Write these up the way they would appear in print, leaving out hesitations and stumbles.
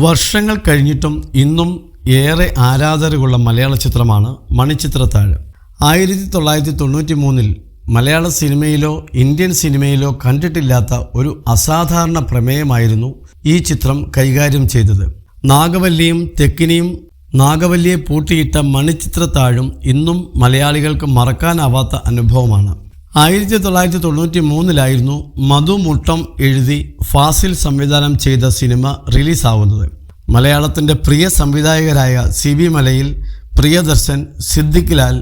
വർഷങ്ങൾ കഴിഞ്ഞിട്ടും ഇന്നും ഏറെ ആരാധകരുള്ള മലയാള ചിത്രമാണ് മണിച്ചിത്രത്താഴ്. 1993 മലയാള സിനിമയിലോ ഇന്ത്യൻ സിനിമയിലോ കണ്ടിട്ടില്ലാത്ത ഒരു അസാധാരണ പ്രമേയമായിരുന്നു ഈ ചിത്രം കൈകാര്യം ചെയ്തത്. നാഗവല്ലിയും തെക്കിനിയും നാഗവല്ലിയെ പൂട്ടിയിട്ട മണിച്ചിത്രത്താഴും ഇന്നും മലയാളികൾക്ക് മറക്കാനാവാത്ത അനുഭവമാണ്. 1993 മധു മുട്ടം എഴുതി ഫാസിൽ സംവിധാനം ചെയ്ത സിനിമ റിലീസാവുന്നത്. മലയാളത്തിൻ്റെ പ്രിയ സംവിധായകരായ CB മലയിൽ, പ്രിയദർശൻ, സിദ്ദിഖ് ലാൽ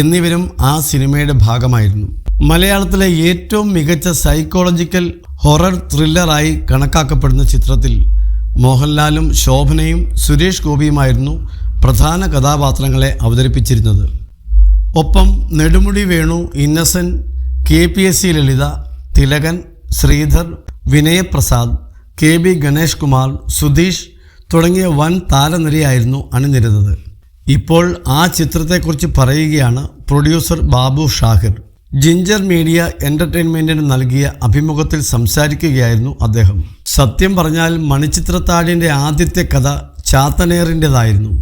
എന്നിവരും ആ സിനിമയുടെ ഭാഗമായിരുന്നു. മലയാളത്തിലെ ഏറ്റവും മികച്ച സൈക്കോളജിക്കൽ ഹൊറർ ത്രില്ലറായി കണക്കാക്കപ്പെടുന്ന ചിത്രത്തിൽ മോഹൻലാലും ശോഭനയും സുരേഷ് ഗോപിയുമായിരുന്നു പ്രധാന കഥാപാത്രങ്ങളെ അവതരിപ്പിച്ചിരുന്നത്. ഒപ്പം നെടുമുടി വേണു, ഇന്നസെന്റ്, KPSC ലളിത, തിലകൻ, ശ്രീധർ, വിനയപ്രസാദ്, KB ഗണേഷ് കുമാർ, സുധീഷ് തുടങ്ങിയ വൻ താരനിരയായിരുന്നു അണിനിരുന്നത്. ഇപ്പോൾ ആ ചിത്രത്തെക്കുറിച്ച് പറയുകയാണ് producer Babu Shahir. Ginger Media എൻ്റർടൈൻമെൻറ്റിന് നൽകിയ അഭിമുഖത്തിൽ സംസാരിക്കുകയായിരുന്നു അദ്ദേഹം. സത്യം പറഞ്ഞാൽ മണിച്ചിത്രത്താഴിൻ്റെ ആദ്യത്തെ കഥ ചാത്തനേറിൻ്റെതായിരുന്നു.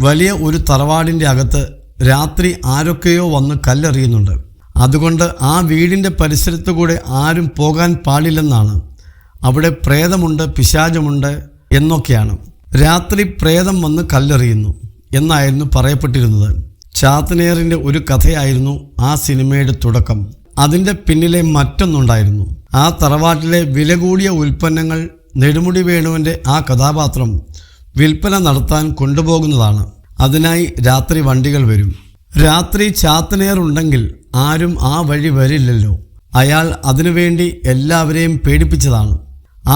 വലിയ ഒരു തറവാടിൻ്റെ അകത്ത് രാത്രി ആരൊക്കെയോ വന്ന് കല്ലെറിയുന്നുണ്ട്. അതുകൊണ്ട് ആ വീടിൻ്റെ പരിസരത്തു കൂടെ ആരും പോകാൻ പാടില്ലെന്നാണ്. അവിടെ പ്രേതമുണ്ട്, പിശാചമുണ്ട് എന്നൊക്കെയാണ്. രാത്രി പ്രേതം വന്ന് കല്ലെറിയുന്നു എന്നായിരുന്നു പറയപ്പെട്ടിരുന്നത്. ചാത്തനേറിൻ്റെ ഒരു കഥയായിരുന്നു ആ സിനിമയുടെ തുടക്കം. അതിൻ്റെ പിന്നിലെ മറ്റൊന്നുണ്ടായിരുന്നു. ആ തറവാട്ടിലെ വില കൂടിയ ഉൽപ്പന്നങ്ങൾ നെടുമുടി വേണുവിൻ്റെ ആ കഥാപാത്രം വിൽപ്പന നടത്താൻ കൊണ്ടുപോകുന്നതാണ്. അതിനായി രാത്രി വണ്ടികൾ വരും. രാത്രി ചാത്തനേറുണ്ടെങ്കിൽ ആരും ആ വഴി വരില്ലല്ലോ. അയാൾ അതിനുവേണ്ടി എല്ലാവരെയും പേടിപ്പിച്ചതാണ്.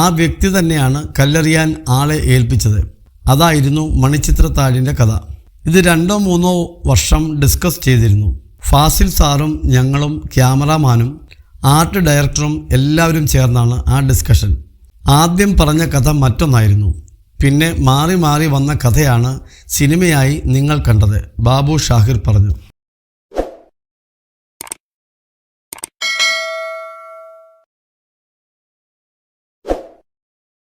ആ വ്യക്തി തന്നെയാണ് കല്ലെറിയാൻ ആളെ ഏൽപ്പിച്ചത്. അതായിരുന്നു മണിച്ചിത്രത്താഴിൻ്റെ കഥ. ഇത് 2-3 വർഷം ഡിസ്കസ് ചെയ്തിരുന്നു. ഫാസിൽ സാറും ഞങ്ങളും ക്യാമറാമാനും ആർട്ട് ഡയറക്ടറും എല്ലാവരും ചേർന്നാണ് ആ ഡിസ്കഷൻ. ആദ്യം പറഞ്ഞ കഥ മറ്റൊന്നായിരുന്നു. പിന്നെ മാറി മാറി വന്ന കഥയാണ് സിനിമയായി നിങ്ങൾ കണ്ടത്, ബാബു ഷാഹിർ പറഞ്ഞു.